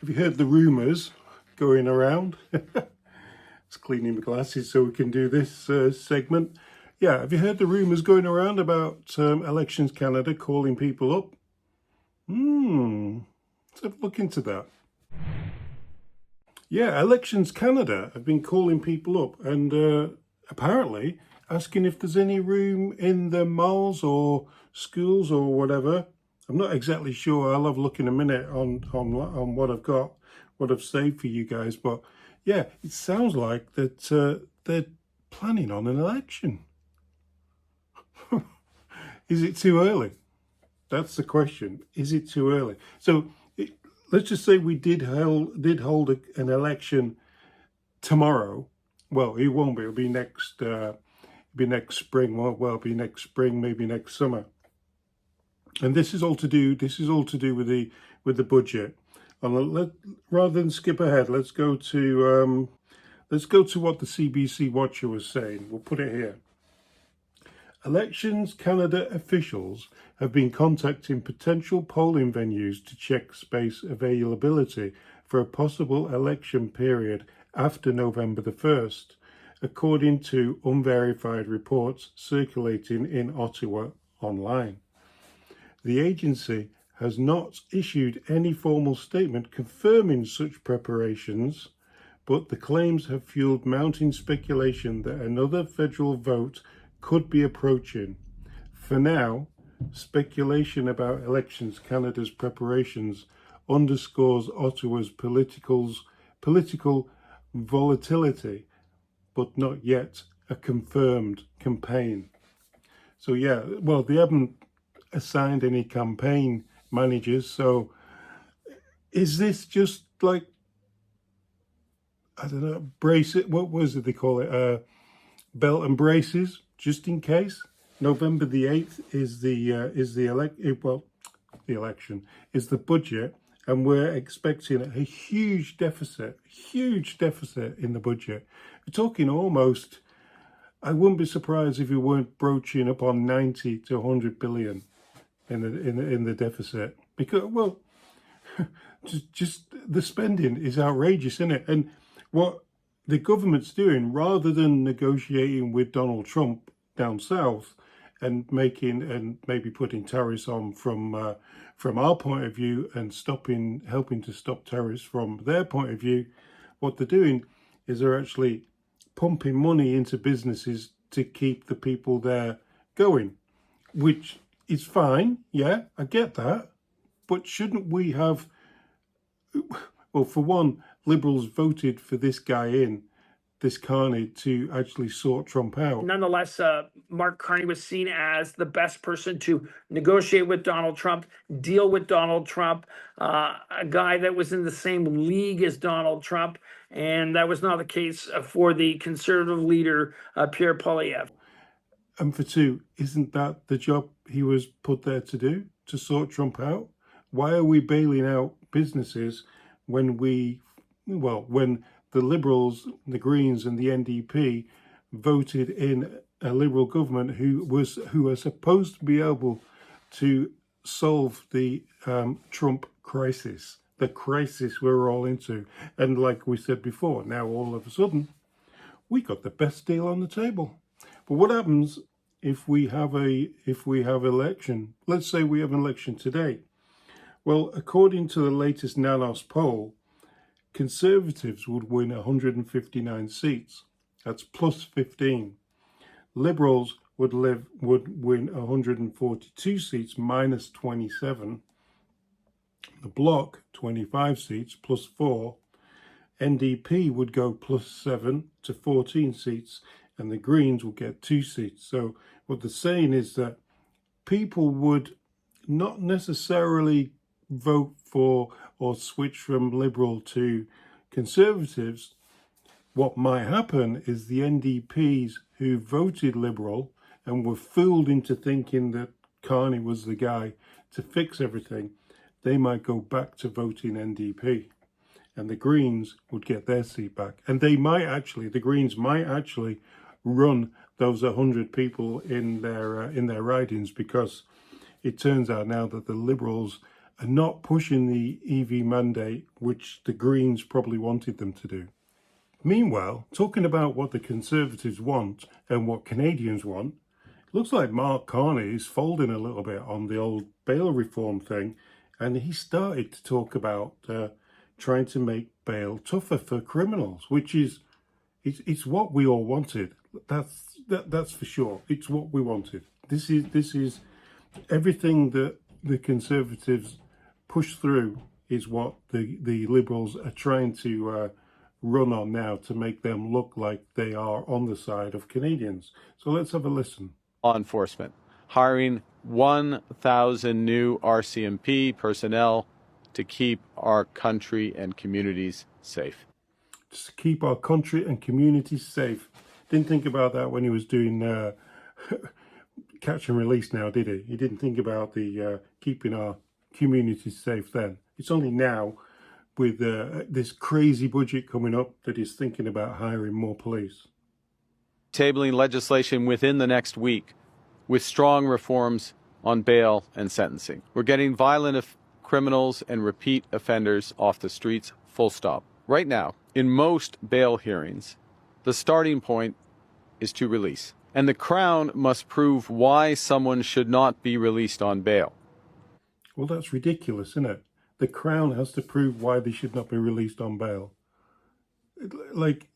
Have you heard the rumours going around? It's cleaning my glasses so we can do this segment. Yeah, have you heard the rumours going around about Elections Canada calling people up? Let's have a look into that. Yeah, Elections Canada have been calling people up and apparently asking if there's any room in the malls or schools or whatever. I'm not exactly sure. I'll have a look in a minute on what I've got, what I've saved for you guys. But yeah, it sounds like that they're planning on an election. Is it too early? That's the question. Is it too early? So let's just say we did hold an election tomorrow. Well, it won't be. It'll be next. Be next spring. Well, it'll be next spring, maybe next summer. And this is all to do. This is all to do with the budget. And rather than skip ahead, let's go to what the CBC Watcher was saying. We'll put it here. Elections Canada officials have been contacting potential polling venues to check space availability for a possible election period after November the 1st, according to unverified reports circulating in Ottawa online. The agency has not issued any formal statement confirming such preparations, but the claims have fueled mounting speculation that another federal vote could be approaching. For now, speculation about Elections Canada's preparations underscores Ottawa's political volatility, but not yet a confirmed campaign. So yeah, well, they haven't assigned any campaign managers, so is this just like, I don't know, brace it, what was it they call it, belt and braces, just in case? November the 8th is the election, is the budget, and we're expecting a huge deficit in the budget. We're talking almost, I wouldn't be surprised if we weren't broaching upon 90 to 100 billion in the deficit, because, well, just the spending is outrageous, isn't it? And what the government's doing, rather than negotiating with Donald Trump down south and maybe putting tariffs on from our point of view and helping to stop tariffs from their point of view, what they're doing is they're actually pumping money into businesses to keep the people there going, which is fine. Yeah, I get that. But shouldn't we have, well, for one, Liberals voted for this guy this Carney, to actually sort Trump out. Nonetheless, Mark Carney was seen as the best person to negotiate with Donald Trump, deal with Donald Trump, a guy that was in the same league as Donald Trump, and that was not the case for the conservative leader, Pierre Poilievre. And for two, isn't that the job he was put there to do, to sort Trump out? Why are we bailing out businesses when the Liberals, the Greens and the NDP voted in a Liberal government who are supposed to be able to solve the Trump crisis, the crisis we're all into? And like we said before, now all of a sudden, we got the best deal on the table. But what happens if we have election? Let's say we have an election today. Well, according to the latest Nanos poll, Conservatives would win 159 seats. That's plus 15. Liberals would win 142 seats, minus 27. The Bloc, 25 seats, plus 4. NDP would go plus 7 to 14 seats, and the Greens will get 2 seats. So what they're saying is that people would not necessarily vote for or switch from Liberal to Conservatives. What might happen is the NDPs who voted Liberal and were fooled into thinking that Carney was the guy to fix everything, they might go back to voting NDP, and the Greens would get their seat back. And the Greens might actually run those 100 people in their ridings, because it turns out now that the Liberals and not pushing the EV mandate, which the Greens probably wanted them to do. Meanwhile, talking about what the Conservatives want and what Canadians want, looks like Mark Carney is folding a little bit on the old bail reform thing, and he started to talk about trying to make bail tougher for criminals, which is it's what we all wanted. That's for sure. It's what we wanted. This is everything that the Conservatives push through is what the Liberals are trying to run on now to make them look like they are on the side of Canadians. So let's have a listen. Law enforcement, hiring 1,000 new RCMP personnel to keep our country and communities safe. Just to keep our country and communities safe. Didn't think about that when he was doing catch and release now, did he? He didn't think about the keeping our communities safe then. It's only now, with this crazy budget coming up, that he's thinking about hiring more police. Tabling legislation within the next week with strong reforms on bail and sentencing. We're getting violent criminals and repeat offenders off the streets, full stop. Right now, in most bail hearings, the starting point is to release. And the Crown must prove why someone should not be released on bail. Well, that's ridiculous, isn't it? The Crown has to prove why they should not be released on bail. Like,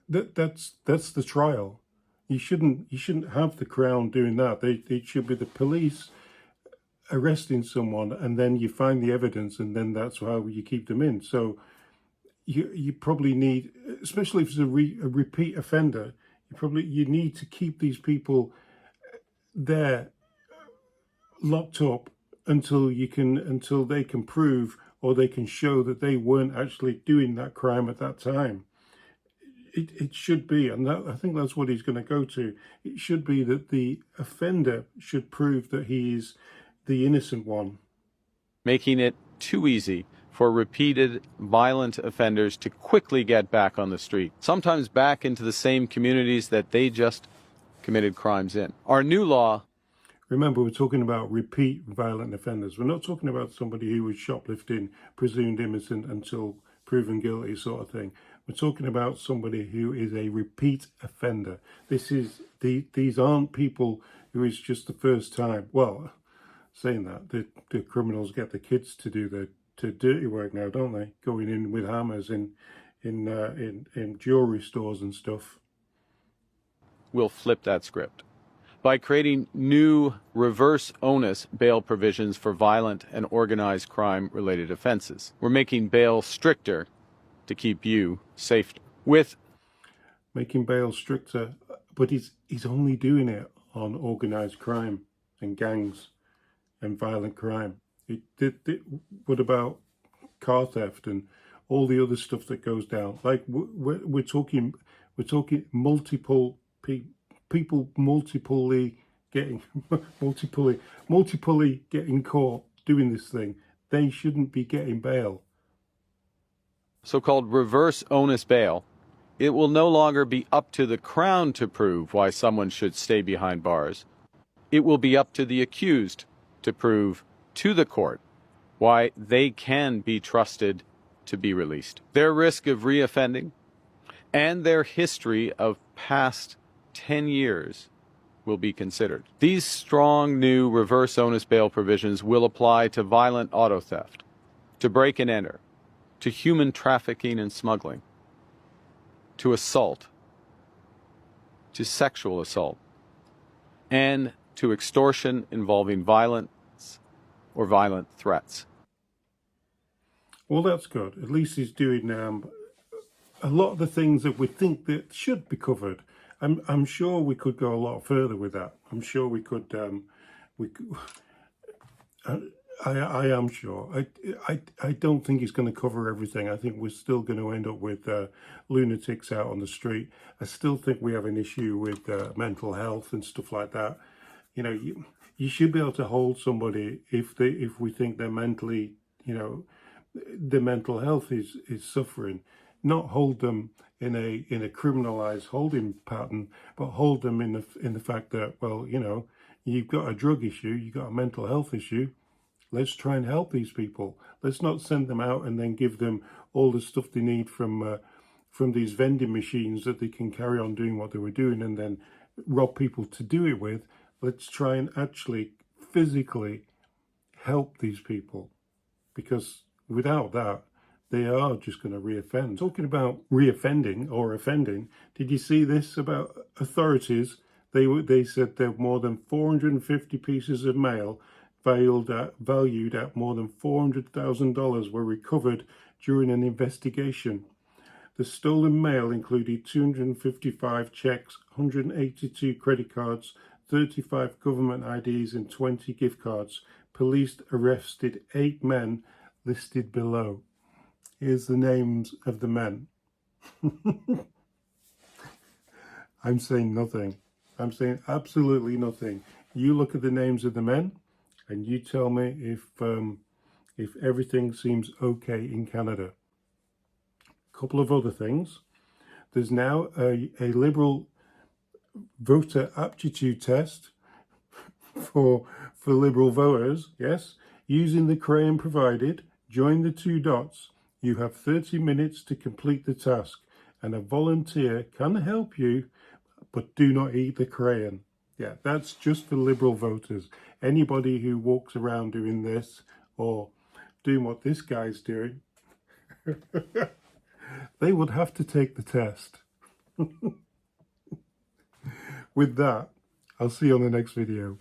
that's the trial. You shouldn't have the Crown doing that. It should be the police arresting someone, and then you find the evidence, and then that's how you keep them in. So you probably need, especially if it's a repeat offender, you need to keep these people there locked up until they can prove, or they can show that they weren't actually doing that crime at that time. It should be, and I think that's what he's going to go to. It should be that the offender should prove that he is the innocent one. Making it too easy for repeated violent offenders to quickly get back on the street, sometimes back into the same communities that they just committed crimes in. Our new law... Remember, we're talking about repeat violent offenders. We're not talking about somebody who was shoplifting, presumed innocent until proven guilty sort of thing. We're talking about somebody who is a repeat offender. These aren't people who is just the first time. Well, saying that, the criminals get the kids to do the dirty work now, don't they? Going in with hammers in jewelry stores and stuff. We'll flip that script by creating new reverse onus bail provisions for violent and organized crime-related offenses. We're making bail stricter to keep you safer. With making bail stricter, but he's only doing it on organized crime and gangs and violent crime. What about car theft and all the other stuff that goes down? Like we're talking multiple people multiply getting caught doing this thing. They shouldn't be getting bail. So-called reverse onus bail, it will no longer be up to the Crown to prove why someone should stay behind bars. It will be up to the accused to prove to the court why they can be trusted to be released. Their risk of reoffending and their history of past 10 years will be considered. These strong new reverse onus bail provisions will apply to violent auto theft, to break and enter, to human trafficking and smuggling, to assault, to sexual assault, and to extortion involving violence or violent threats. Well, that's good. At least he's doing a lot of the things that we think that should be covered. I'm sure we could go a lot further with that. I'm sure we could. I am sure. I don't think he's going to cover everything. I think we're still going to end up with lunatics out on the street. I still think we have an issue with mental health and stuff like that. You know, you should be able to hold somebody if we think they're mentally, the mental health is suffering. Not hold them in a criminalized holding pattern, but hold them in the fact that, well, you've got a drug issue, you've got a mental health issue. Let's try and help these people. Let's not send them out and then give them all the stuff they need from these vending machines that they can carry on doing what they were doing and then rob people to do it with. Let's try and actually physically help these people, because without that, they are just going to reoffend. Talking about reoffending or offending, did you see this about authorities? They said that more than 450 pieces of mail valued at more than $400,000 were recovered during an investigation. The stolen mail included 255 checks, 182 credit cards, 35 government IDs and 20 gift cards. Police arrested 8 men listed below. Here's the names of the men. I'm saying nothing. I'm saying absolutely nothing. You look at the names of the men and you tell me if everything seems okay in Canada. A couple of other things. There's now a Liberal voter aptitude test for Liberal voters, yes, using the crayon provided. Join the 2 dots. You have 30 minutes to complete the task, and a volunteer can help you, but do not eat the crayon. Yeah, that's just for Liberal voters. Anybody who walks around doing this or doing what this guy's doing, they would have to take the test. With that, I'll see you on the next video.